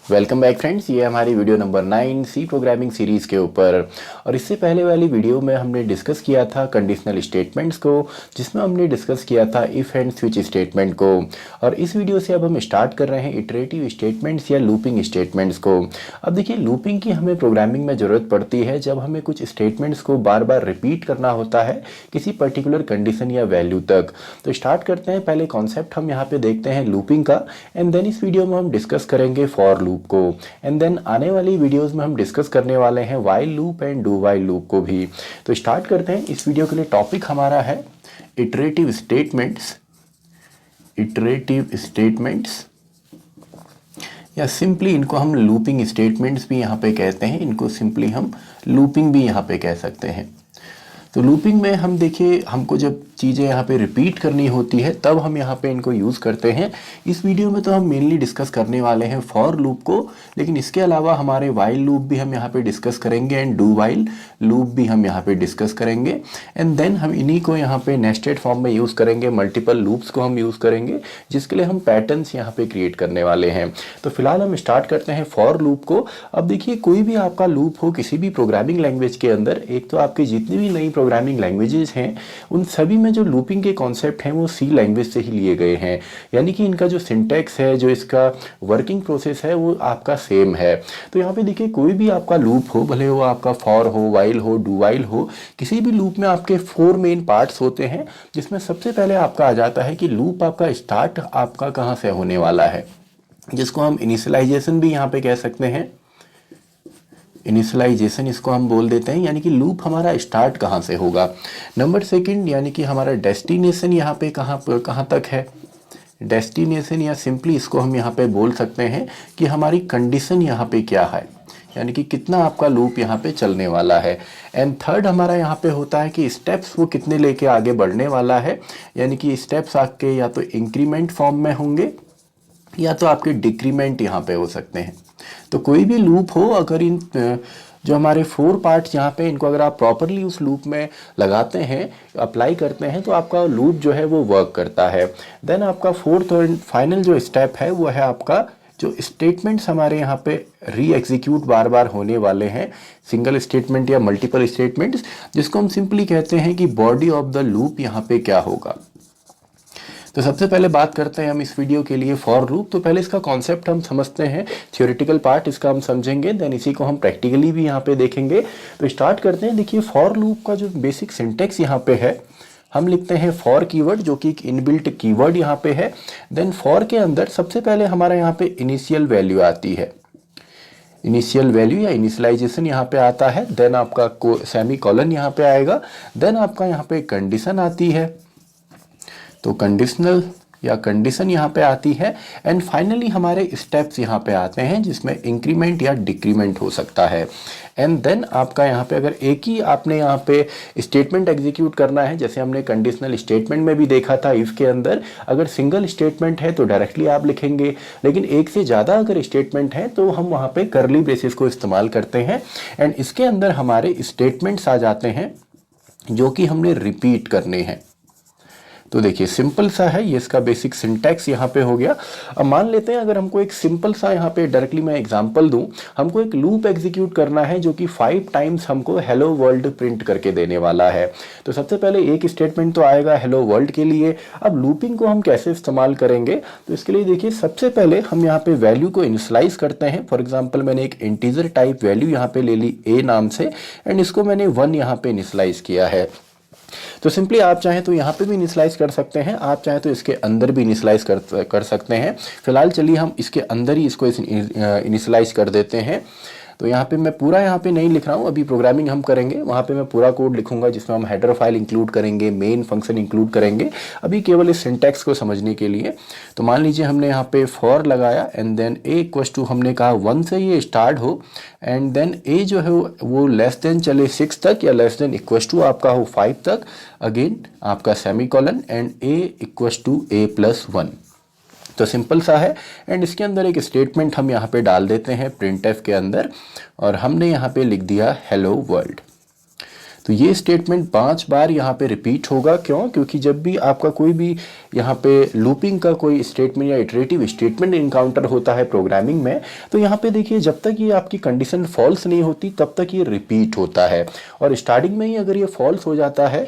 Welcome back friends, ये हमारी video number 9 C programming series के ऊपर। और इससे पहले वाली वीडियो में हमने डिस्कस किया था कंडीशनल स्टेटमेंट्स को, जिसमें हमने डिस्कस किया था इफ़ एंड स्विच स्टेटमेंट को। और इस वीडियो से अब हम स्टार्ट कर रहे हैं इटरेटिव स्टेटमेंट्स या लूपिंग स्टेटमेंट्स को। अब देखिए, लूपिंग की हमें प्रोग्रामिंग में ज़रूरत पड़ती है जब हमें कुछ स्टेटमेंट्स को बार बार रिपीट करना होता है किसी पर्टिकुलर कंडीशन या वैल्यू तक। तो स्टार्ट करते हैं। पहले कॉन्सेप्ट हम यहाँ पे देखते हैं लूपिंग का, एंड देन इस वीडियो में हम डिस्कस करेंगे फॉर लूप को, एंड देन आने वाली वीडियोस में हम डिस्कस करने वाले हैं while loop and do while loop को भी। तो स्टार्ट करते हैं। इस वीडियो के लिए टॉपिक हमारा है इटरेटिव स्टेटमेंट्स। इटरेटिव स्टेटमेंट्स या सिंपली इनको हम लूपिंग स्टेटमेंट्स भी यहाँ पे कहते हैं, इनको सिंपली हम लूपिंग भी यहाँ पे कह सकते हैं। तो लूपिंग में हम देखिए, हमको जब चीज़ें यहाँ पे रिपीट करनी होती है तब हम यहाँ पे इनको यूज़ करते हैं। इस वीडियो में तो हम मेनली डिस्कस करने वाले हैं फॉर लूप को, लेकिन इसके अलावा हमारे वाइल लूप भी हम यहाँ पे डिस्कस करेंगे एंड डू वाइल लूप भी हम यहाँ पे डिस्कस करेंगे। एंड देन हम इन्हीं को यहाँ पे नेस्टेड फॉर्म में यूज़ करेंगे, मल्टीपल लूप्स को हम यूज़ करेंगे, जिसके लिए हम पैटर्न्स यहाँ पे क्रिएट करने वाले हैं। तो फिलहाल हम स्टार्ट करते हैं फॉर लूप को। अब देखिए, कोई भी आपका लूप हो किसी भी प्रोग्रामिंग लैंग्वेज के अंदर, एक तो आपकी जितनी भी नई प्रोग्रामिंग लैंग्वेजेस हैं उन सभी में जो लूपिंग के कॉन्सेप्ट हैं वो सी लैंग्वेज से ही लिए गए हैं। यानी कि इनका जो सिंटैक्स है, जो इसका वर्किंग प्रोसेस है, वो आपका सेम है। तो यहाँ पे देखिए, कोई भी आपका लूप हो, भले वो आपका फॉर हो, वाइल हो, डू वाइल हो, किसी भी लूप में आपके 4 मेन पार्ट्स होते हैं, जिसमें सबसे पहले आपका आ जाता है कि लूप आपका स्टार्ट आपका कहाँ से होने वाला है, जिसको हम इनिशियलाइजेशन भी यहाँ पे कह सकते हैं। इनिशियलाइजेशन इसको हम बोल देते हैं, यानी कि लूप हमारा स्टार्ट कहाँ से होगा। नंबर सेकंड, यानी कि हमारा डेस्टिनेशन यहाँ पे कहाँ तक है। डेस्टिनेशन या सिंपली इसको हम यहाँ पे बोल सकते हैं कि हमारी कंडीशन यहाँ पे क्या है, यानी कि कितना आपका लूप यहाँ पे चलने वाला है। एंड थर्ड हमारा यहाँ पे होता है कि स्टेप्स वो कितने लेके आगे बढ़ने वाला है, यानी कि स्टेप्स आपके या तो इंक्रीमेंट फॉर्म में होंगे या तो आपके डिक्रीमेंट यहाँ पे हो सकते हैं। तो कोई भी लूप हो, अगर इन जो हमारे 4 पार्ट्स यहाँ पे, इनको अगर आप प्रॉपरली उस लूप में लगाते हैं, अप्लाई करते हैं, तो आपका लूप जो है वो वर्क करता है। देन आपका फोर्थ और फाइनल जो स्टेप है वो है आपका जो स्टेटमेंट्स हमारे यहाँ पे री एग्जीक्यूट बार बार होने वाले हैं, सिंगल स्टेटमेंट या मल्टीपल स्टेटमेंट्स, जिसको हम सिंपली कहते हैं कि बॉडी ऑफ द लूप यहाँ पे क्या होगा। तो सबसे पहले बात करते हैं हम इस वीडियो के लिए फॉर लूप। तो पहले इसका कॉन्सेप्ट हम समझते हैं, थियोरेटिकल पार्ट इसका हम समझेंगे, देन इसी को हम प्रैक्टिकली भी यहाँ पे देखेंगे। तो स्टार्ट करते हैं। देखिए, फॉर लूप का जो बेसिक सिंटेक्स यहाँ पे है, हम लिखते हैं फॉर कीवर्ड, जो कि एक इनबिल्ट कीवर्ड यहाँ पे है। देन फॉर के अंदर सबसे पहले हमारा यहाँ पे इनिशियल वैल्यू आती है, इनिशियल वैल्यू या इनिशियलाइजेशन यहाँ पे आता है। देन आपका सेमी कॉलन यहाँ पे आएगा। देन आपका यहाँ पे कंडीशन आती है, तो कंडीशनल या कंडीशन यहाँ पे आती है। एंड फाइनली हमारे स्टेप्स यहाँ पे आते हैं, जिसमें इंक्रीमेंट या डिक्रीमेंट हो सकता है। एंड देन आपका यहाँ पे अगर एक ही आपने यहाँ पे स्टेटमेंट एग्जीक्यूट करना है, जैसे हमने कंडीशनल स्टेटमेंट में भी देखा था, इफ के अंदर अगर सिंगल स्टेटमेंट है तो डायरेक्टली आप लिखेंगे, लेकिन एक से ज़्यादा अगर स्टेटमेंट है तो हम वहाँ पे करली ब्रेसेस को इस्तेमाल करते हैं। एंड इसके अंदर हमारे स्टेटमेंट्स आ जाते हैं जो कि हमने रिपीट करने हैं। तो देखिए, सिंपल सा है ये, इसका बेसिक सिंटैक्स यहाँ पे हो गया। अब मान लेते हैं अगर हमको एक सिंपल सा यहाँ पे डायरेक्टली मैं एग्जांपल दूं, हमको एक लूप एग्जीक्यूट करना है जो कि 5 टाइम्स हमको हेलो वर्ल्ड प्रिंट करके देने वाला है। तो सबसे पहले एक स्टेटमेंट तो आएगा हेलो वर्ल्ड के लिए। अब लूपिंग को हम कैसे इस्तेमाल करेंगे, तो इसके लिए देखिए, सबसे पहले हम यहाँ पे वैल्यू को इनिशियलाइज करते हैं। फॉर एग्जाम्पल, मैंने एक इंटीजर टाइप वैल्यू यहाँ पे ले ली ए नाम से, एंड इसको मैंने 1 यहाँ पे इनिशियलाइज किया है। तो सिंपली आप चाहें तो यहाँ पे भी इनिशियलाइज कर सकते हैं, आप चाहें तो इसके अंदर भी इनिशियलाइज कर सकते हैं। फिलहाल चलिए हम इसके अंदर ही इसको इनिशियलाइज कर देते हैं। तो यहाँ पे मैं पूरा यहाँ पे नहीं लिख रहा हूँ, अभी प्रोग्रामिंग हम करेंगे वहाँ पे मैं पूरा कोड लिखूंगा, जिसमें हम हेडर फाइल इंक्लूड करेंगे, मेन फंक्शन इंक्लूड करेंगे, अभी केवल इस सिंटैक्स को समझने के लिए। तो मान लीजिए हमने यहाँ पे फॉर लगाया, and then A equals to हमने कहा 1 से ये स्टार्ट हो, एंड देन ए जो है वो लेस देन चले 6 तक, या लेस देन इक्वल्स टू आपका हो 5 तक, अगेन आपका semicolon, and A equals to A plus 1। तो सिंपल सा है। एंड इसके अंदर एक स्टेटमेंट हम यहाँ पे डाल देते हैं प्रिंटफ के अंदर, और हमने यहाँ पे लिख दिया हेलो वर्ल्ड। तो ये स्टेटमेंट 5 बार यहाँ पे रिपीट होगा। क्यों? क्योंकि जब भी आपका कोई भी यहाँ पे लूपिंग का कोई स्टेटमेंट या इटरेटिव स्टेटमेंट इनकाउंटर होता है प्रोग्रामिंग में, तो यहाँ पे देखिए जब तक ये आपकी कंडीशन फॉल्स नहीं होती तब तक ये रिपीट होता है, और स्टार्टिंग में ही अगर ये फॉल्स हो जाता है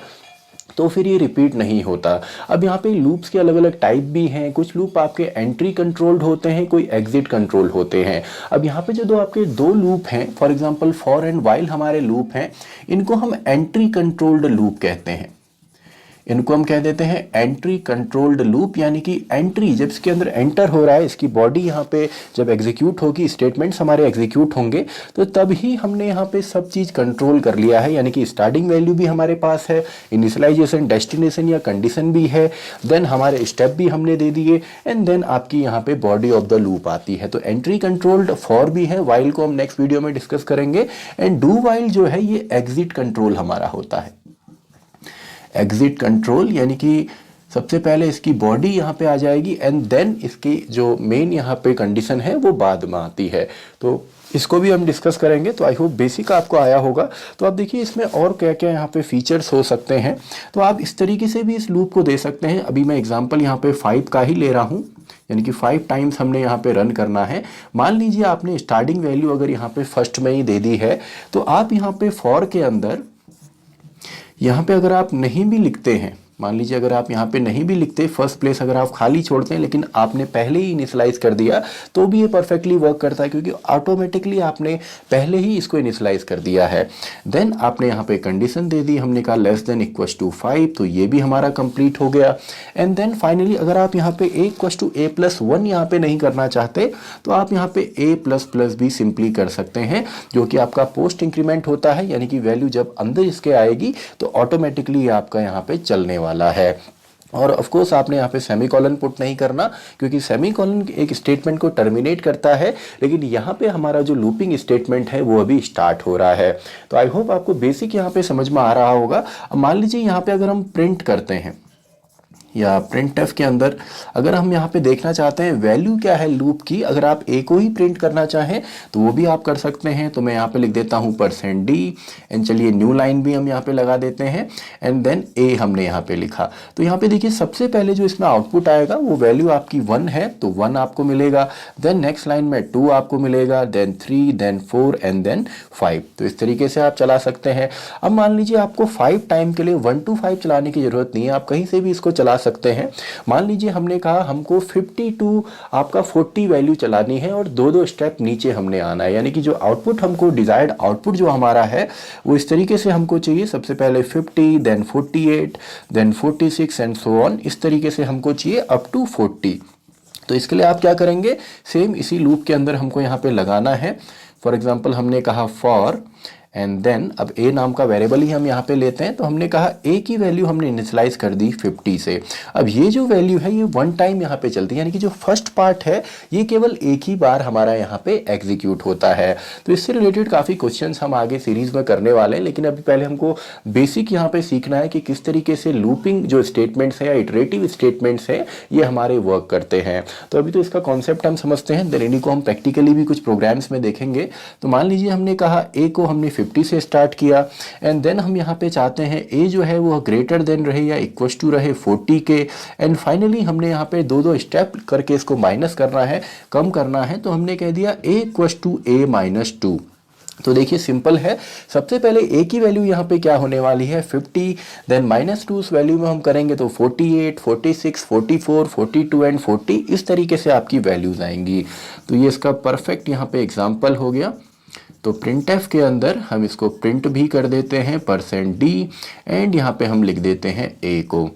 तो फिर ये रिपीट नहीं होता। अब यहाँ पे लूप्स के अलग अलग टाइप भी हैं। कुछ लूप आपके एंट्री कंट्रोल्ड होते हैं, कोई एग्जिट कंट्रोल्ड होते हैं। अब यहाँ पे जो आपके दो लूप हैं, for example for and while हमारे लूप हैं, इनको हम एंट्री कंट्रोल्ड लूप कहते हैं। इनको हम कह देते हैं एंट्री कंट्रोल्ड लूप, यानी कि एंट्री जब इसके अंदर एंटर हो रहा है, इसकी बॉडी यहाँ पे जब एग्जीक्यूट होगी, स्टेटमेंट्स हमारे एग्जीक्यूट होंगे, तो तब ही हमने यहाँ पे सब चीज़ कंट्रोल कर लिया है। यानी कि स्टार्टिंग वैल्यू भी हमारे पास है, इनिशियलाइजेशन, डेस्टिनेशन या कंडीशन भी है, देन हमारे स्टेप भी हमने दे दिए, एंड देन आपकी यहाँ पे बॉडी ऑफ द लूप आती है। तो एंट्री कंट्रोल्ड फॉर भी है, वाइल को हम नेक्स्ट वीडियो में डिस्कस करेंगे, एंड डू वाइल जो है ये एग्जिट कंट्रोल हमारा होता है। एग्जिट कंट्रोल यानी कि सबसे पहले इसकी बॉडी यहाँ पे आ जाएगी, एंड देन इसकी जो मेन यहाँ पे कंडीशन है वो बाद में आती है। तो इसको भी हम डिस्कस करेंगे। तो आई होप बेसिक आपको आया होगा। तो आप देखिए इसमें और क्या क्या यहाँ पे फीचर्स हो सकते हैं। तो आप इस तरीके से भी इस लूप को दे सकते हैं। अभी मैं एग्जांपल यहाँ पे 5 का ही ले रहा हूँ, यानी कि 5 टाइम्स हमने यहाँ पे रन करना है। मान लीजिए आपने स्टार्टिंग वैल्यू अगर यहाँ पे फर्स्ट में ही दे दी है, तो आप यहाँ पे फॉर के अंदर यहाँ पे अगर आप नहीं भी लिखते हैं, मान लीजिए अगर आप यहाँ पे नहीं भी लिखते, फर्स्ट प्लेस अगर आप खाली छोड़ते हैं, लेकिन आपने पहले ही इनिशियलाइज कर दिया, तो भी ये परफेक्टली वर्क करता है, क्योंकि ऑटोमेटिकली आपने पहले ही इसको इनिशियलाइज कर दिया है। देन आपने यहाँ पे कंडीशन दे दी, हमने कहा लेस देन इक्वल्स टू 5, तो ये भी हमारा कंप्लीट हो गया। एंड देन फाइनली अगर आप यहाँ पे a इक्वल्स टू a+1 यहाँ पे नहीं करना चाहते, तो आप यहाँ पे a++ भी सिंपली कर सकते हैं, जो कि आपका पोस्ट इंक्रीमेंट होता है, यानी कि वैल्यू जब अंदर इसके आएगी तो ऑटोमेटिकली आपका यहाँ पे चलने वाला है। और ऑफ कोर्स आपने यहाँ पे सेमीकोलन पुट नहीं करना, क्योंकि सेमीकोलन एक स्टेटमेंट को टर्मिनेट करता है, लेकिन यहाँ पे हमारा जो लूपिंग स्टेटमेंट है वो अभी स्टार्ट हो रहा है। तो आई होप आपको बेसिक यहाँ पे समझ में आ रहा होगा। अब मान लीजिए यहाँ पे अगर हम प्रिंट करते हैं, या printf के अंदर अगर हम यहाँ पे देखना चाहते हैं वैल्यू क्या है लूप की, अगर आप a को ही प्रिंट करना चाहें तो वो भी आप कर सकते हैं। तो मैं यहाँ पे लिख देता हूँ %d, एंड चलिए न्यू लाइन भी हम यहाँ पे लगा देते हैं, एंड देन a हमने यहाँ पे लिखा। तो यहाँ पे देखिए सबसे पहले जो इसमें आउटपुट आएगा वो वैल्यू आपकी 1 है, तो 1 आपको मिलेगा। देन नेक्स्ट लाइन में 2 आपको मिलेगा, देन 3, देन 4 एंड देन 5। तो इस तरीके से आप चला सकते हैं। अब मान लीजिए आपको 5 टाइम के लिए 1 to 5 चलाने की जरूरत नहीं है, आप कहीं से भी इसको चला सकते हैं। मान लीजिए हमने कहा हमको 50 to आपका 40 वैल्यू चलानी है, और दो स्टेप नीचे हमने आना है, यानी कि जो आउटपुट हमको डिजायर्ड आउटपुट जो हमारा है वो इस तरीके से हमको चाहिए। सबसे पहले 50, then 48, then 46 and so on, इस तरीके से हमको चाहिए अप टू 40। तो इसके लिए आप क्या करेंगे, सेम इसी लूप के अंदर हमको यहाँ पे लगाना है। फॉर एग्जाम्पल हमने कहा फॉर, एंड देन अब a नाम का वेरिएबल ही हम यहाँ पे लेते हैं, तो हमने कहा a की वैल्यू हमने इनिशियलाइज कर दी 50 से। अब ये जो वैल्यू है ये 1 टाइम यहाँ पे चलती है, यानी कि जो फर्स्ट पार्ट है ये केवल एक ही बार हमारा यहाँ पे एग्जीक्यूट होता है। तो इससे रिलेटेड काफ़ी क्वेश्चंस हम आगे सीरीज में करने वाले हैं, लेकिन अभी पहले हमको बेसिक यहाँ पे सीखना है कि किस तरीके से लूपिंग जो स्टेटमेंट्स है या इटरेटिव स्टेटमेंट्स है ये हमारे वर्क करते हैं। तो अभी तो इसका कॉन्सेप्ट हम समझते हैं, देन इन्हीं को हम प्रैक्टिकली भी कुछ प्रोग्राम्स में देखेंगे। तो मान लीजिए हमने कहा a को हमने 50 से स्टार्ट किया, एंड देन हम यहाँ पे चाहते हैं a जो है वो ग्रेटर देन रहे या इक्वल टू रहे 40 के, एंड फाइनली हमने यहाँ पे दो स्टेप करके इसको माइनस करना है, कम करना है। तो हमने कह दिया a इक्वल टू a-2। तो देखिए सिंपल है, सबसे पहले a की वैल्यू यहाँ पे क्या होने वाली है 50, देन -2 उस वैल्यू में हम करेंगे तो 48, 46, 44, 42 एंड 40, इस तरीके से आपकी वैल्यूज आएंगी। तो ये इसका परफेक्ट यहाँ पे एग्जाम्पल हो गया। तो printf के अंदर हम इसको प्रिंट भी कर देते हैं %d, एंड यहाँ पे हम लिख देते हैं a को।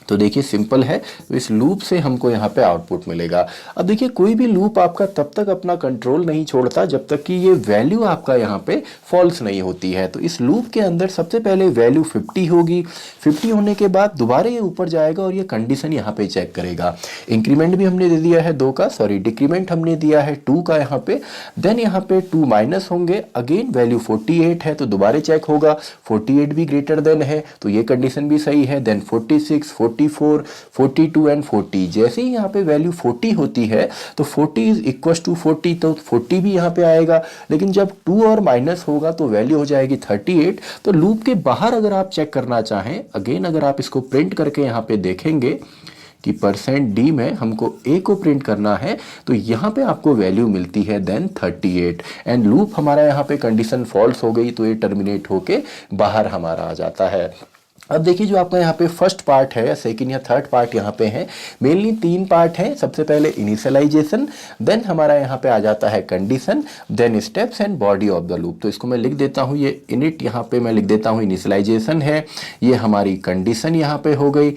तो देखिए सिंपल है, तो इस लूप से हमको यहाँ पे आउटपुट मिलेगा। अब देखिए कोई भी लूप आपका तब तक अपना कंट्रोल नहीं छोड़ता जब तक कि ये वैल्यू आपका यहाँ पे फॉल्स नहीं होती है। तो इस लूप के अंदर सबसे पहले वैल्यू 50 होगी, 50 होने के बाद दोबारा ये ऊपर जाएगा और ये कंडीशन यहाँ पे चेक करेगा। इंक्रीमेंट भी हमने दे दिया है 2 का, सॉरी डिक्रीमेंट हमने दिया है 2 का यहाँ पे। देन यहाँ पे 2 माइनस होंगे, अगेन वैल्यू 48 है तो दोबारा चेक होगा, 48 भी ग्रेटर देन है तो ये कंडीशन भी सही है। Then 46, 44, 42 and 40। जैसे ही यहाँ पे वैल्यू 40 होती है तो 40 इज इक्वल टू 40, तो 40 भी यहाँ पे आएगा। लेकिन जब 2 और माइनस होगा तो वैल्यू हो जाएगी 38। तो लूप के बाहर अगर आप चेक करना चाहें, अगेन अगर आप इसको प्रिंट करके यहाँ पे देखेंगे कि %d में हमको a को प्रिंट करना है, तो यहाँ पे आपको वैल्यू मिलती है देन 38 एंड लूप हमारा यहाँ पे कंडीशन फॉल्स हो गई तो ये टर्मिनेट होके बाहर हमारा आ जाता है। अब देखिए जो आपका यहाँ पे फर्स्ट पार्ट है या सेकंड या थर्ड पार्ट यहाँ पे है, मेनली 3 पार्ट है। सबसे पहले इनिशियलाइजेशन, देन हमारा यहाँ पे आ जाता है condition, then steps and body of the loop. तो इसको मैं लिख देता हूँ, ये इनिट यहाँ पे मैं लिख देता हूँ, इनिशियलाइजेशन है, ये हमारी कंडीशन यहाँ पे हो गई।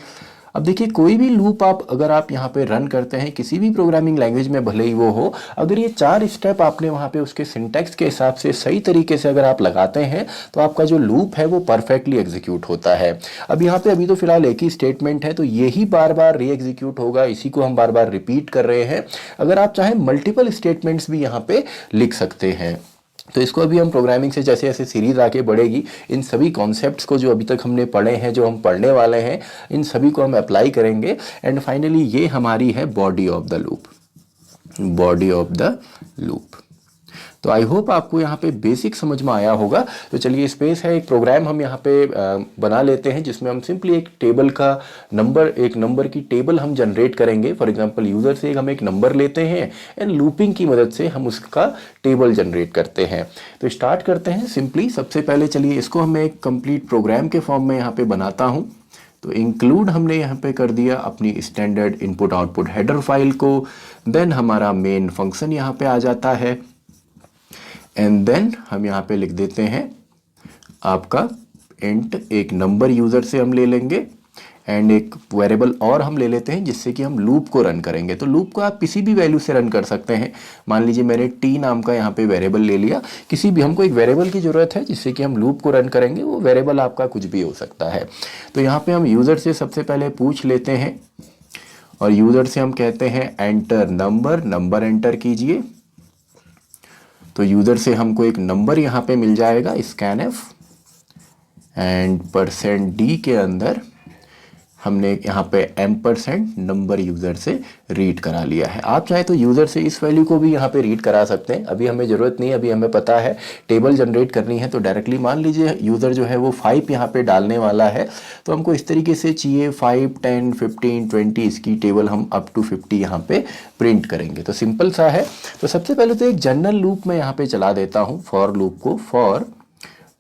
अब देखिए कोई भी लूप आप अगर आप यहाँ पे रन करते हैं किसी भी प्रोग्रामिंग लैंग्वेज में, भले ही वो हो, अगर ये 4 स्टेप आपने वहाँ पे उसके सिंटैक्स के हिसाब से सही तरीके से अगर आप लगाते हैं तो आपका जो लूप है वो परफेक्टली एग्जीक्यूट होता है। अब यहाँ पे अभी तो फिलहाल एक ही स्टेटमेंट है तो यही बार बार री एग्जीक्यूट होगा, इसी को हम बार बार रिपीट कर रहे हैं। अगर आप चाहें मल्टीपल स्टेटमेंट्स भी यहाँ पे लिख सकते हैं। तो इसको अभी हम प्रोग्रामिंग से जैसे जैसे सीरीज आगे बढ़ेगी, इन सभी कॉन्सेप्ट्स को जो अभी तक हमने पढ़े हैं, जो हम पढ़ने वाले हैं, इन सभी को हम अप्लाई करेंगे एंड फाइनली ये हमारी है body of the loop, body of the loop. तो आई होप आपको यहाँ पे बेसिक समझ में आया होगा। तो चलिए स्पेस है, एक प्रोग्राम हम यहाँ पे बना लेते हैं जिसमें हम सिंपली एक टेबल का नंबर, एक नंबर की टेबल हम जनरेट करेंगे। फॉर एग्जांपल यूज़र से हम एक नंबर लेते हैं एंड लूपिंग की मदद से हम उसका टेबल जनरेट करते हैं। तो स्टार्ट करते हैं सिंपली। सबसे पहले चलिए इसको हम एक कंप्लीट प्रोग्राम के फॉर्म में यहाँ पे बनाता हूँ। तो इंक्लूड हमने यहाँ पे कर दिया अपनी standard input output header file को, देन हमारा मेन फंक्शन यहाँ पे आ जाता है एंड देन हम यहाँ पे लिख देते हैं आपका इंट, एक नंबर यूज़र से हम ले लेंगे एंड एक वेरिएबल और हम ले लेते हैं जिससे कि हम लूप को रन करेंगे। तो लूप को आप किसी भी वैल्यू से रन कर सकते हैं। मान लीजिए मैंने t नाम का यहाँ पे वेरिएबल ले लिया, किसी भी, हमको एक वेरिएबल की ज़रूरत है जिससे कि हम लूप को रन करेंगे, वो वेरिएबल आपका कुछ भी हो सकता है। तो यहाँ पे हम यूज़र से सबसे पहले पूछ लेते हैं और यूज़र से हम कहते हैं एंटर नंबर, नंबर एंटर कीजिए। तो यूज़र से हमको एक नंबर यहाँ पे मिल जाएगा scanf एंड %d के अंदर हमने यहाँ पे m% नंबर यूज़र से रीड करा लिया है। आप चाहे तो यूज़र से इस वैल्यू को भी यहाँ पे रीड करा सकते हैं, अभी हमें ज़रूरत नहीं है। अभी हमें पता है टेबल जनरेट करनी है तो डायरेक्टली मान लीजिए यूज़र जो है वो 5 यहाँ पे डालने वाला है, तो हमको इस तरीके से चाहिए 5, 10, 15, 20, इसकी टेबल हम अप टू 50 यहाँ पे प्रिंट करेंगे। तो सिंपल सा है। तो सबसे पहले तो एक जनरल लूप में यहाँ पे चला देता हूँ, फॉर लूप को। फॉर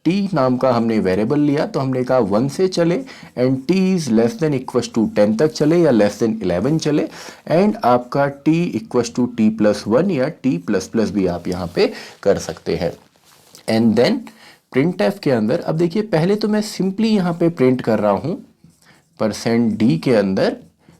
t नाम का हमने वेरिएबल लिया, तो हमने कहा 1 से चले and t is less than equal to 10 तक चले या लेस देन 11 चले एंड आपका t इक्वल टू t+1 या t++ भी आप यहाँ पे कर सकते हैं। एंड देन printf के अंदर, अब देखिए पहले तो मैं सिंपली यहाँ पे प्रिंट कर रहा हूँ %d के अंदर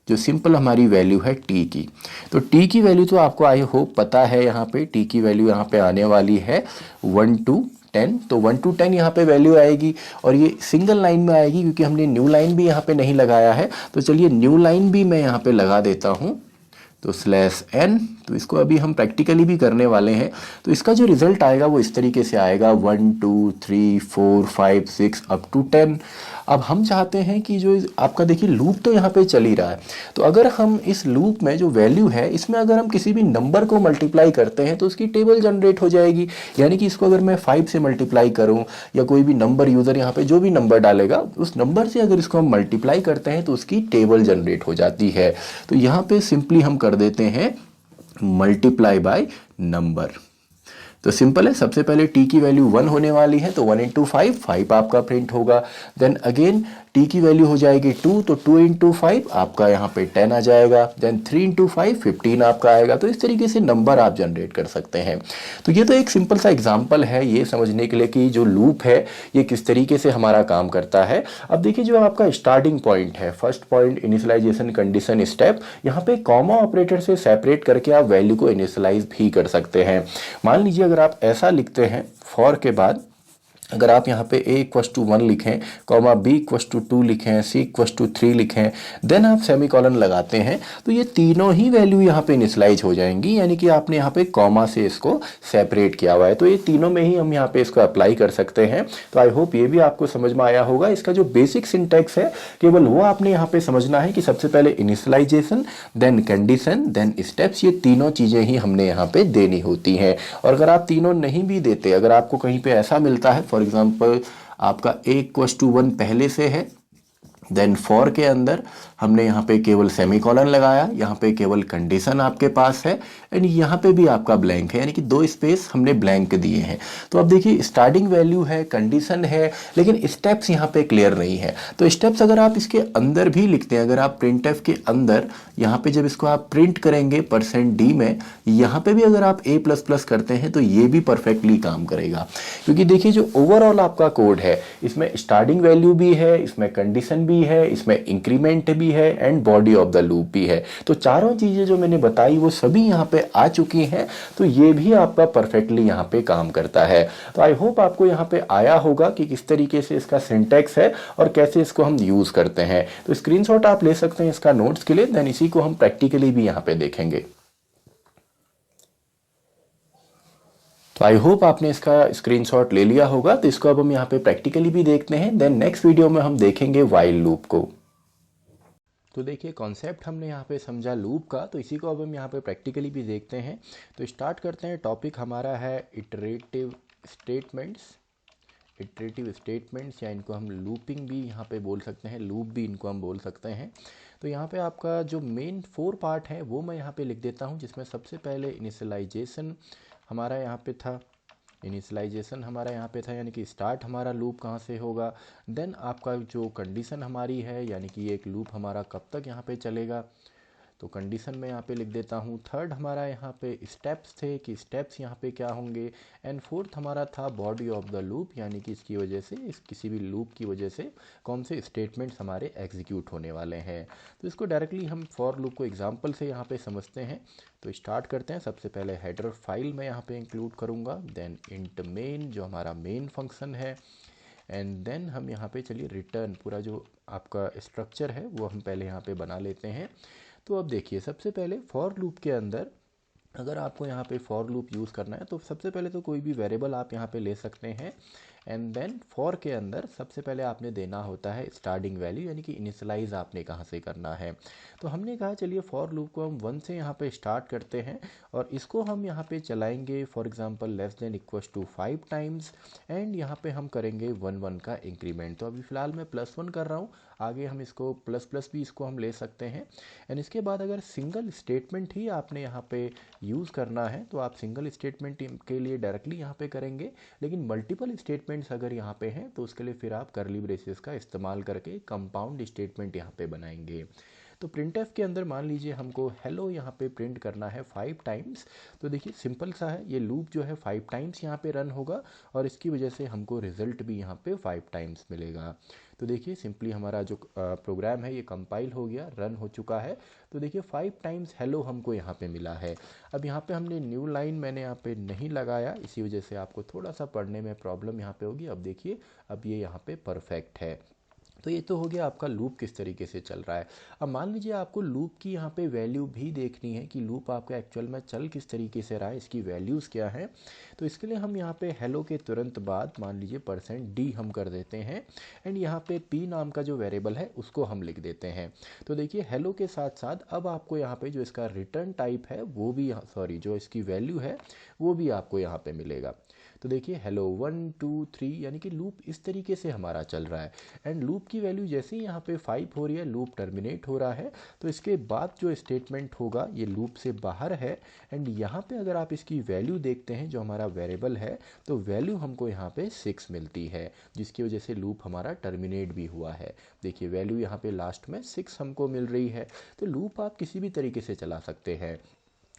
जो सिंपल हमारी वैल्यू है t की। तो t की वैल्यू तो आपको आई होप पता है, यहाँ पे t की वैल्यू यहाँ पे आने वाली है 1 to 10। तो 1 to 10 यहाँ पे वैल्यू आएगी और ये सिंगल लाइन में आएगी क्योंकि हमने न्यू लाइन भी यहाँ पे नहीं लगाया है। तो चलिए न्यू लाइन भी मैं यहाँ पे लगा देता हूँ, तो /n। तो इसको अभी हम प्रैक्टिकली भी करने वाले हैं। तो इसका जो रिजल्ट आएगा वो इस तरीके से आएगा 1 2 3 4 5 6 अप टू 10। अब हम चाहते हैं कि जो आपका देखिए लूप तो यहाँ पे चल ही रहा है, तो अगर हम इस लूप में जो वैल्यू है इसमें अगर हम किसी भी नंबर को मल्टीप्लाई करते हैं तो उसकी टेबल जनरेट हो जाएगी। यानी कि इसको अगर मैं 5 से मल्टीप्लाई करूँ या कोई भी नंबर यूज़र यहाँ पे जो भी नंबर डालेगा उस नंबर से अगर इसको हम मल्टीप्लाई करते हैं तो उसकी टेबल जनरेट हो जाती है। तो यहाँ पे सिंपली हम कर देते हैं मल्टीप्लाई बाय नंबर। तो सिंपल है, सबसे पहले t की वैल्यू 1 होने वाली है तो 1 इंटू 5, 5 आपका प्रिंट होगा। देन अगेन t की वैल्यू हो जाएगी 2, तो 2 इंटू 5 आपका यहाँ पे 10 आ जाएगा। देन 3 इंटू 5 15 आपका आएगा। तो इस तरीके से नंबर आप जनरेट कर सकते हैं। तो ये तो एक सिंपल सा एग्जाम्पल है ये समझने के लिए कि जो लूप है ये किस तरीके से हमारा काम करता है। अब देखिए जो आपका स्टार्टिंग पॉइंट है, first point initialization condition step, यहाँ पे कॉमा ऑपरेटर से सेपरेट करके आप वैल्यू को इनिशियलाइज भी कर सकते हैं। मान लीजिए अगर आप ऐसा लिखते हैं, फॉर के बाद अगर आप यहाँ पे a इक्वस टू 1 लिखें, कॉमा b इक्वस टू 2 लिखें, c इक्वस टू 3 लिखें, देन आप सेमीकोलन लगाते हैं, तो ये तीनों ही वैल्यू यहाँ पे इनिशियलाइज हो जाएंगी, यानी कि आपने यहाँ पे कॉमा से इसको सेपरेट किया हुआ है, तो ये तीनों में ही हम यहाँ पे इसको अप्लाई कर सकते हैं। तो आई होप ये भी आपको समझ में आया होगा। इसका जो बेसिक सिंटैक्स है केवल वो आपने यहाँ पे समझना है कि सबसे पहले initialization, then condition, then steps, ये तीनों चीजें ही हमने यहाँ पे देनी होती हैं। और अगर आप तीनों नहीं भी देते, अगर आपको कहीं पे ऐसा मिलता है, फॉर एग्जाम्पल आपका a इक्वस टू 1 पहले से है, देन फॉर के अंदर हमने यहाँ पे केवल सेमीकोलन लगाया, यहाँ पे केवल कंडीशन आपके पास है, एंड यहाँ पे भी आपका ब्लैंक है, यानी कि 2 स्पेस हमने ब्लैंक दिए हैं। तो अब देखिए स्टार्टिंग वैल्यू है, कंडीशन है, लेकिन स्टेप्स यहाँ पे क्लियर नहीं है। तो स्टेप्स अगर आप इसके अंदर भी लिखते हैं, अगर आप प्रिंटफ के अंदर यहाँ पे जब इसको आप प्रिंट करेंगे %d में, यहाँ पे भी अगर आप a++ करते हैं तो ये भी परफेक्टली काम करेगा, क्योंकि देखिए जो ओवरऑल आपका कोड है इसमें स्टार्टिंग वैल्यू भी है, इसमें कंडीशन भी है, इसमें इंक्रीमेंट भी है, and body of the loop भी है। तो चारों चीजें जो मैंने बताई वो सभी यहाँ पे आ चुकी हैं, तो ये भी आपका परफेक्टली यहाँ पे काम करता है। तो आई होप आपको यहाँ पे आया होगा कि किस तरीके से इसका सिंटैक्स है और कैसे इसको हम यूज करते हैं। तो स्क्रीनशॉट आप ले सकते हैं इसका नोट्स के लिए, देन इसी को हम प्रैक्टिकली भी यहाँ पे देखेंगे। तो आई होप आपने इसका स्क्रीनशॉट ले लिया होगा। तो इसको अब हम यहाँ पे प्रैक्टिकली भी देखते हैं, देन नेक्स्ट वीडियो में हम देखेंगे व्हाइल लूप को। तो देखिए कॉन्सेप्ट हमने यहाँ पे समझा लूप का, तो इसी को अब हम यहाँ पे प्रैक्टिकली भी देखते हैं। तो स्टार्ट करते हैं। टॉपिक हमारा है इटरेटिव स्टेटमेंट्स। इटरेटिव स्टेटमेंट्स या इनको हम लूपिंग भी यहाँ पे बोल सकते हैं, लूप भी इनको हम बोल सकते हैं। तो यहाँ पे आपका जो मेन 4 पार्ट है वो मैं यहाँ पे लिख देता हूँ, जिसमें सबसे पहले इनिशियलाइजेशन हमारा यहाँ पे था। इनिशियलाइजेशन हमारा यहाँ पे था, यानी कि स्टार्ट हमारा लूप कहाँ से होगा। देन आपका जो कंडीशन हमारी है, यानी कि एक लूप हमारा कब तक यहाँ पे चलेगा, तो कंडीशन में यहाँ पे लिख देता हूँ। थर्ड हमारा यहाँ पे स्टेप्स थे कि स्टेप्स यहाँ पे क्या होंगे, एंड फोर्थ हमारा था बॉडी ऑफ द लूप, यानी कि इसकी वजह से, इस किसी भी लूप की वजह से कौन से स्टेटमेंट्स हमारे एग्जीक्यूट होने वाले हैं। तो इसको डायरेक्टली हम फॉर लूप को एग्जाम्पल से यहाँ पे समझते हैं। तो स्टार्ट करते हैं। सबसे पहले हेडर फाइल मैं यहाँ पे इंक्लूड करूँगा, देन इंट मेन जो हमारा मेन फंक्शन है, एंड देन हम यहाँ पे चलिए रिटर्न, पूरा जो आपका स्ट्रक्चर है वो हम पहले यहाँ पे बना लेते हैं। तो अब देखिए सबसे पहले फॉर लूप के अंदर अगर आपको यहाँ पे फॉर लूप यूज़ करना है तो सबसे पहले तो कोई भी वेरिएबल आप यहाँ पे ले सकते हैं, एंड देन फॉर के अंदर सबसे पहले आपने देना होता है स्टार्टिंग वैल्यू, यानी कि इनिशियलाइज आपने कहाँ से करना है। तो हमने कहा चलिए फॉर लूप को हम 1 से यहाँ पे स्टार्ट करते हैं और इसको हम यहाँ पे चलाएंगे for example less than equals to 5 times, and यहाँ पे हम करेंगे 1 का इंक्रीमेंट। तो अभी फ़िलहाल मैं +1 कर रहा हूँ, आगे हम इसको प्लस भी इसको हम ले सकते हैं। एंड इसके बाद अगर सिंगल स्टेटमेंट ही आपने यहाँ पे यूज़ करना है तो आप सिंगल स्टेटमेंट के लिए डायरेक्टली यहाँ पे करेंगे, लेकिन मल्टीपल स्टेटमेंट्स अगर यहाँ पे हैं तो उसके लिए फिर आप कर्ली ब्रेसेस का इस्तेमाल करके कंपाउंड स्टेटमेंट यहाँ पे बनाएंगे। तो प्रिंटफ के अंदर मान लीजिए हमको हेलो यहाँ पे प्रिंट करना है 5 टाइम्स। तो देखिए सिंपल सा है, ये लूप जो है 5 टाइम्स यहाँ पे रन होगा और इसकी वजह से हमको रिजल्ट भी यहाँ पे 5 टाइम्स मिलेगा। तो देखिए सिंपली हमारा जो प्रोग्राम है ये कंपाइल हो गया, रन हो चुका है। तो देखिए 5 टाइम्स हेलो हमको यहाँ पे मिला है। अब यहाँ पे हमने न्यू लाइन मैंने यहाँ पे नहीं लगाया, इसी वजह से आपको थोड़ा सा पढ़ने में प्रॉब्लम यहाँ पे होगी। अब देखिए अब ये यहाँ पे परफेक्ट है। तो ये तो हो गया आपका लूप किस तरीके से चल रहा है। अब मान लीजिए आपको लूप की यहाँ पे वैल्यू भी देखनी है कि लूप आपका एक्चुअल में चल किस तरीके से रहा है, इसकी वैल्यूज़ क्या हैं। तो इसके लिए हम यहाँ पे हेलो के तुरंत बाद मान लीजिए %d हम कर देते हैं, एंड यहाँ पे p नाम का जो वेरिएबल है उसको हम लिख देते हैं। तो देखिए हेलो के साथ साथ अब आपको यहाँ पे जो इसका रिटर्न टाइप है वो भी, सॉरी जो इसकी वैल्यू है वो भी आपको यहाँ पे मिलेगा। तो देखिए हेलो 1 2 3, यानी कि लूप इस तरीके से हमारा चल रहा है। एंड लूप की वैल्यू जैसे ही यहाँ पे 5 हो रही है, लूप टर्मिनेट हो रहा है, तो इसके बाद जो स्टेटमेंट होगा ये लूप से बाहर है। एंड यहाँ पे अगर आप इसकी वैल्यू देखते हैं जो हमारा वेरिएबल है, तो वैल्यू हमको यहाँ पे 6 मिलती है, जिसकी वजह से लूप हमारा टर्मिनेट भी हुआ है। देखिए वैल्यू यहाँ पे लास्ट में 6 हमको मिल रही है। तो लूप आप किसी भी तरीके से चला सकते हैं,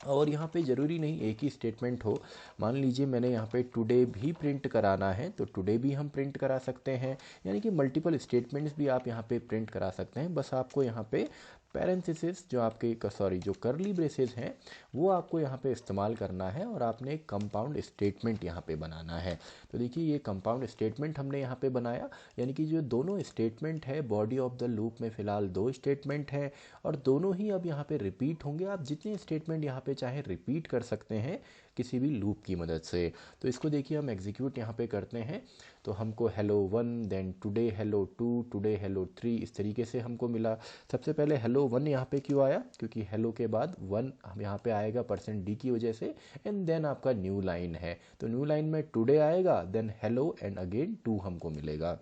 और यहाँ पे ज़रूरी नहीं एक ही स्टेटमेंट हो। मान लीजिए मैंने यहाँ पे टुडे भी प्रिंट कराना है तो टुडे भी हम प्रिंट करा सकते हैं, यानी कि मल्टीपल स्टेटमेंट्स भी आप यहाँ पे प्रिंट करा सकते हैं। बस आपको यहाँ पे पैरेंथेसिस जो आपके जो कर्ली ब्रेसेस हैं वो आपको यहाँ पे इस्तेमाल करना है और आपने एक कंपाउंड स्टेटमेंट यहाँ पे बनाना है। तो देखिए ये कंपाउंड स्टेटमेंट हमने यहाँ पे बनाया, यानी कि जो दोनों स्टेटमेंट है बॉडी ऑफ द लूप में फ़िलहाल 2 स्टेटमेंट हैं और दोनों ही अब यहाँ पे रिपीट होंगे। आप जितने स्टेटमेंट यहाँ पे चाहे रिपीट कर सकते हैं किसी भी लूप की मदद से। तो इसको देखिए हम एग्जीक्यूट यहाँ पे करते हैं तो हमको hello 1, then today hello 2, today hello 3 इस तरीके से हमको मिला। सबसे पहले hello 1 यहाँ पे क्यों आया, क्योंकि hello के बाद 1 हम यहाँ पे आएगा %d की वजह से, एंड देन आपका न्यू लाइन है तो न्यू लाइन में टुडे आएगा, देन hello एंड अगेन 2 हमको मिलेगा।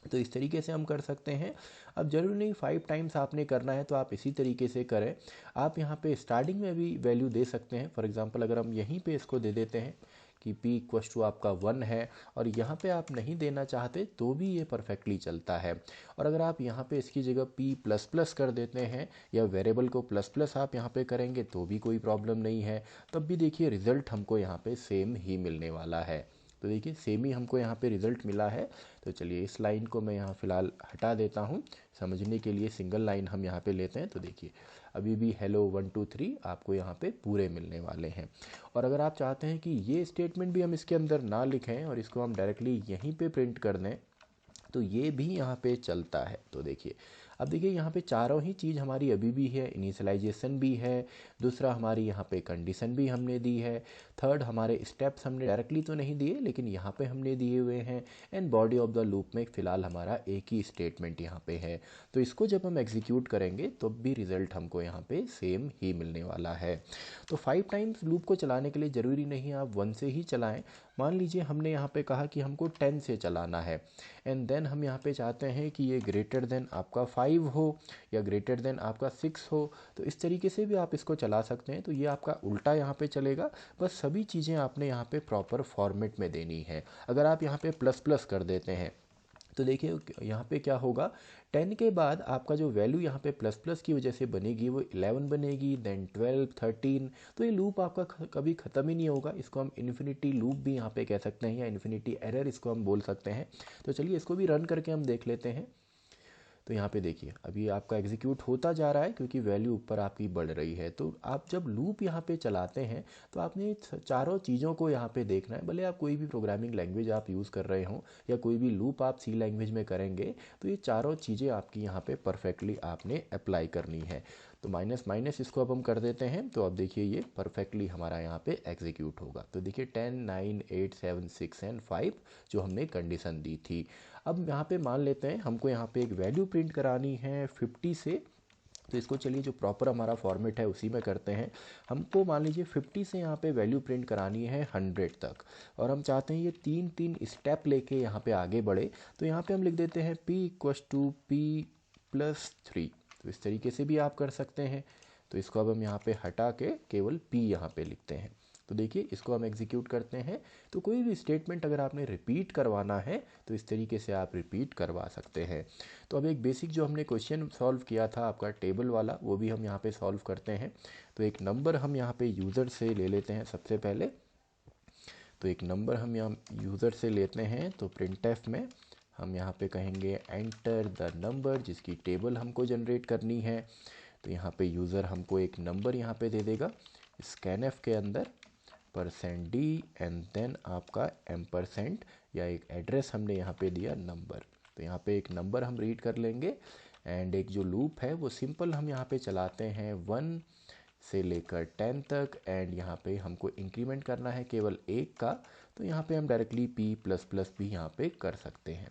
तो इस तरीके से हम कर सकते हैं। अब जरूरी नहीं 5 टाइम्स आपने करना है तो आप इसी तरीके से करें। आप यहाँ पे स्टार्टिंग में भी वैल्यू दे सकते हैं। फॉर एग्जांपल अगर हम यहीं पे इसको दे देते हैं कि p इक्वस टू आपका 1 है और यहाँ पे आप नहीं देना चाहते तो भी ये परफेक्टली चलता है। और अगर आप यहाँ पे इसकी जगह p++ कर देते हैं या वेरिएबल को ++ आप यहाँ पे करेंगे तो भी कोई प्रॉब्लम नहीं है, तब भी देखिए रिज़ल्ट हमको यहाँ पे सेम ही मिलने वाला है। तो देखिए सेम ही हमको यहाँ पे रिज़ल्ट मिला है। तो चलिए इस लाइन को मैं यहाँ फ़िलहाल हटा देता हूँ, समझने के लिए सिंगल लाइन हम यहाँ पे लेते हैं। तो देखिए अभी भी hello 1 2 3 आपको यहाँ पे पूरे मिलने वाले हैं। और अगर आप चाहते हैं कि ये स्टेटमेंट भी हम इसके अंदर ना लिखें और इसको हम डायरेक्टली यहीं पे प्रिंट कर दें तो ये भी यहाँ पे चलता है। तो देखिए अब देखिए यहाँ पे चारों ही चीज़ हमारी अभी भी है, इनिशियलाइजेशन भी है, दूसरा हमारी यहाँ पे कंडीशन भी हमने दी है, थर्ड हमारे स्टेप्स हमने डायरेक्टली तो नहीं दिए लेकिन यहाँ पे हमने दिए हुए हैं, and body of the loop में फ़िलहाल हमारा एक ही स्टेटमेंट यहाँ पे है। तो इसको जब हम एग्जीक्यूट करेंगे तो भी रिज़ल्ट हमको यहाँ पे सेम ही मिलने वाला है। तो 5 टाइम्स लूप को चलाने के लिए ज़रूरी नहीं आप 1 से ही चलाएँ। मान लीजिए हमने यहाँ पे कहा कि हमको 10 से चलाना है एंड देन हम यहाँ पे चाहते हैं कि ये ग्रेटर देन आपका 5 हो या ग्रेटर देन आपका 6 हो, तो इस तरीके से भी आप इसको चला सकते हैं। तो ये आपका उल्टा यहाँ पे चलेगा, बस सभी चीज़ें आपने यहाँ पे प्रॉपर फॉर्मेट में देनी है। अगर आप यहाँ पे ++ कर देते हैं तो देखिए यहाँ पे क्या होगा, 10 के बाद आपका जो वैल्यू यहाँ पे ++ की वजह से बनेगी वो 11 बनेगी, देन 12 13। तो ये लूप आपका कभी ख़त्म ही नहीं होगा। इसको हम इन्फिनिटी लूप भी यहाँ पे कह सकते हैं या इन्फिनिटी एरर इसको हम बोल सकते हैं। तो चलिए इसको भी रन करके हम देख लेते हैं। तो यहाँ पे देखिए अभी आपका एग्जीक्यूट होता जा रहा है क्योंकि वैल्यू ऊपर आपकी बढ़ रही है। तो आप जब लूप यहाँ पे चलाते हैं तो आपने चारों चीज़ों को यहाँ पे देखना है। भले आप कोई भी प्रोग्रामिंग लैंग्वेज आप यूज़ कर रहे हों या कोई भी लूप आप सी लैंग्वेज में करेंगे तो ये चारों चीज़ें आपकी यहाँ पे परफेक्टली आपने अप्लाई करनी है। तो माइनस माइनस इसको अब हम कर देते हैं तो अब देखिए ये परफेक्टली हमारा यहाँ पे एग्जीक्यूट होगा। तो देखिए 10 9 8 7 6 एंड 5 जो हमने कंडीशन दी थी। अब यहाँ पे मान लेते हैं हमको यहाँ पे एक वैल्यू प्रिंट करानी है 50 से। तो इसको चलिए जो प्रॉपर हमारा फॉर्मेट है उसी में करते हैं। हमको मान लीजिए 50 से यहाँ पे वैल्यू प्रिंट करानी है 100 तक और हम चाहते हैं ये 3 स्टेप लेके यहाँ पे आगे बढ़े। तो यहाँ पे हम लिख देते हैं p इक्वस टू p+3। तो इस तरीके से भी आप कर सकते हैं। तो इसको अब हम यहाँ पे हटा के केवल p यहाँ पे लिखते हैं। तो देखिए इसको हम एग्जीक्यूट करते हैं। तो कोई भी स्टेटमेंट अगर आपने रिपीट करवाना है तो इस तरीके से आप रिपीट करवा सकते हैं। तो अब एक बेसिक जो हमने क्वेश्चन सॉल्व किया था आपका टेबल वाला वो भी हम यहाँ पे सॉल्व करते हैं। तो एक नंबर हम यहाँ पे यूज़र से ले लेते हैं सबसे पहले। तो एक नंबर हम यहाँ यूज़र से लेते हैं तो प्रिंटफ में हम यहाँ पे कहेंगे एंटर द नंबर जिसकी टेबल हमको जनरेट करनी है। तो यहाँ पे यूज़र हमको एक नंबर यहाँ पे दे देगा स्कैनफ के अंदर %d एंड देन आपका एम्परसेंट या एक एड्रेस हमने यहाँ पे दिया नंबर। तो यहाँ पे एक नंबर हम रीड कर लेंगे एंड एक जो लूप है वो सिंपल हम यहाँ पे चलाते हैं 1 से लेकर 10 तक एंड यहाँ पे हमको इंक्रीमेंट करना है केवल 1 का। तो यहाँ पे हम डायरेक्टली p++ भी यहाँ पे कर सकते हैं।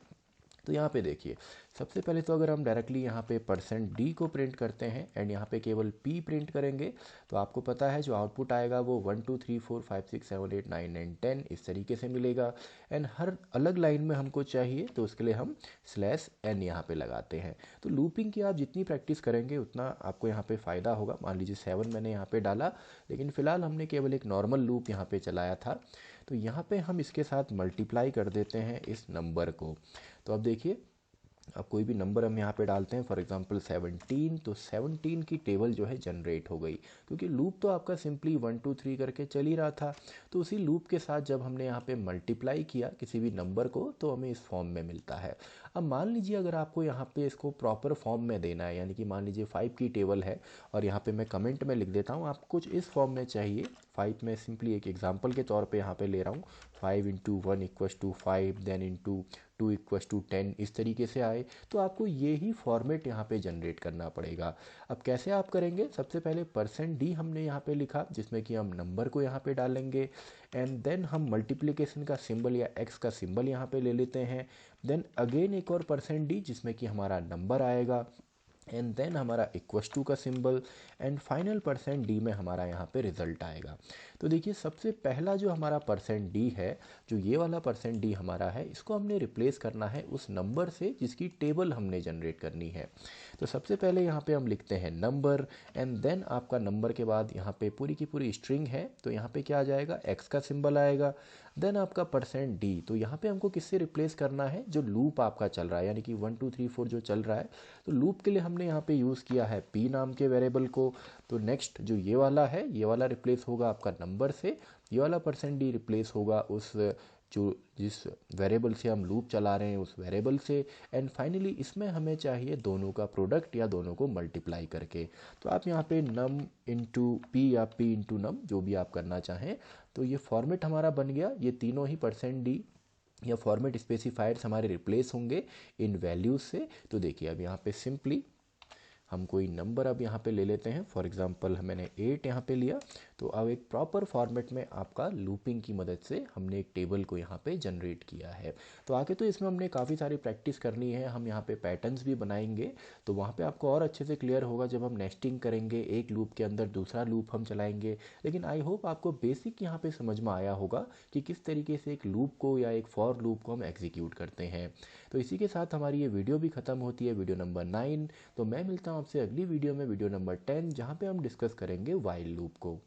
तो यहाँ पे देखिए सबसे पहले तो अगर हम डायरेक्टली यहाँ पे %d को प्रिंट करते हैं एंड यहाँ पे केवल p प्रिंट करेंगे तो आपको पता है जो आउटपुट आएगा वो 1 2 3 4 5 6 7 8 9 एंड 10 इस तरीके से मिलेगा। एंड हर अलग लाइन में हमको चाहिए तो उसके लिए हम /n यहाँ पे लगाते हैं। तो लूपिंग की आप जितनी प्रैक्टिस करेंगे उतना आपको यहाँ पे फ़ायदा होगा। मान लीजिए 7 मैंने यहाँ पे डाला लेकिन फ़िलहाल हमने केवल एक नॉर्मल लूप यहाँ पे चलाया था। तो यहाँ पे हम इसके साथ मल्टीप्लाई कर देते हैं इस नंबर को। तो अब देखिए अब कोई भी नंबर हम यहाँ पे डालते हैं, फॉर एग्जांपल 17, तो 17 की टेबल जो है जनरेट हो गई, क्योंकि लूप तो आपका सिंपली 1 2 3 करके चल ही रहा था। तो उसी लूप के साथ जब हमने यहाँ पे मल्टीप्लाई किया किसी भी नंबर को, तो हमें इस फॉर्म में मिलता है। अब मान लीजिए अगर आपको यहाँ पे इसको प्रॉपर फॉर्म में देना है, यानी कि मान लीजिए 5 की टेबल है और यहाँ पे मैं कमेंट में लिख देता हूँ आप कुछ इस फॉर्म में चाहिए। 5 में सिंपली एक एग्जाम्पल के तौर पे यहाँ पे ले रहा हूँ, 5 × 1 = 5, देन इंटू 2 = 10, इस तरीके से आए। तो आपको ये ही फॉर्मेट यहाँ पे जनरेट करना पड़ेगा। अब कैसे आप करेंगे, सबसे पहले %d हमने यहाँ पे लिखा, जिसमें कि हम नंबर को यहाँ पे डालेंगे, एंड देन हम मल्टीप्लिकेशन का सिंबल या x का सिंबल यहाँ पे ले लेते हैं। देन अगेन एक और %d जिसमें कि हमारा नंबर आएगा, एंड देन हमारा इक्वस टू का सिंबल, एंड फाइनल %d में हमारा यहाँ पे रिजल्ट आएगा। तो देखिए सबसे पहला जो हमारा %d है, जो ये वाला %d हमारा है, इसको हमने रिप्लेस करना है उस नंबर से जिसकी टेबल हमने जनरेट करनी है। तो सबसे पहले यहाँ पे हम लिखते हैं नंबर, एंड देन आपका नंबर के बाद यहाँ पे पूरी की पूरी स्ट्रिंग है, तो यहाँ पे क्या आ जाएगा, x का सिंबल आएगा। देन आपका %d, तो यहाँ पे हमको किससे रिप्लेस करना है, जो लूप आपका चल रहा है, यानी कि 1 2 3 4 जो चल रहा है। तो लूप के लिए हमने यहाँ पे यूज़ किया है p नाम के वेरिएबल को। तो नेक्स्ट जो ये वाला है, ये वाला रिप्लेस होगा आपका नंबर से, ये वाला %d रिप्लेस होगा उस जो जिस वेरिएबल से हम लूप चला रहे हैं उस वेरिएबल से, एंड फाइनली इसमें हमें चाहिए दोनों का प्रोडक्ट या दोनों को मल्टीप्लाई करके। तो आप यहाँ पे num इंटू पी या p इंटू नम जो भी आप करना चाहें। तो ये फॉर्मेट हमारा बन गया, ये तीनों ही %d या फॉर्मेट स्पेसिफायर्स हमारे रिप्लेस होंगे इन वैल्यूज़ से। तो देखिए अब यहाँ पे सिंपली हम कोई नंबर अब यहाँ पे ले लेते हैं, फॉर एग्जांपल मैंने 8 यहाँ पे लिया। तो अब एक प्रॉपर फॉर्मेट में आपका लूपिंग की मदद से हमने एक टेबल को यहाँ पे जनरेट किया है। तो आगे तो इसमें हमने काफ़ी सारी प्रैक्टिस करनी है, हम यहाँ पे पैटर्न्स भी बनाएंगे, तो वहाँ पे आपको और अच्छे से क्लियर होगा जब हम नेस्टिंग करेंगे, एक लूप के अंदर दूसरा लूप हम चलाएंगे। लेकिन आई होप आपको बेसिक यहाँ पे समझ में आया होगा कि किस तरीके से एक लूप को या एक फॉर लूप को हम एग्जीक्यूट करते हैं। तो इसी के साथ हमारी ये वीडियो भी ख़त्म होती है, वीडियो नंबर 9। तो मैं मिलता हूँ आपसे अगली वीडियो में, वीडियो नंबर 10, जहाँ पे हम डिस्कस करेंगे व्हाइल लूप को।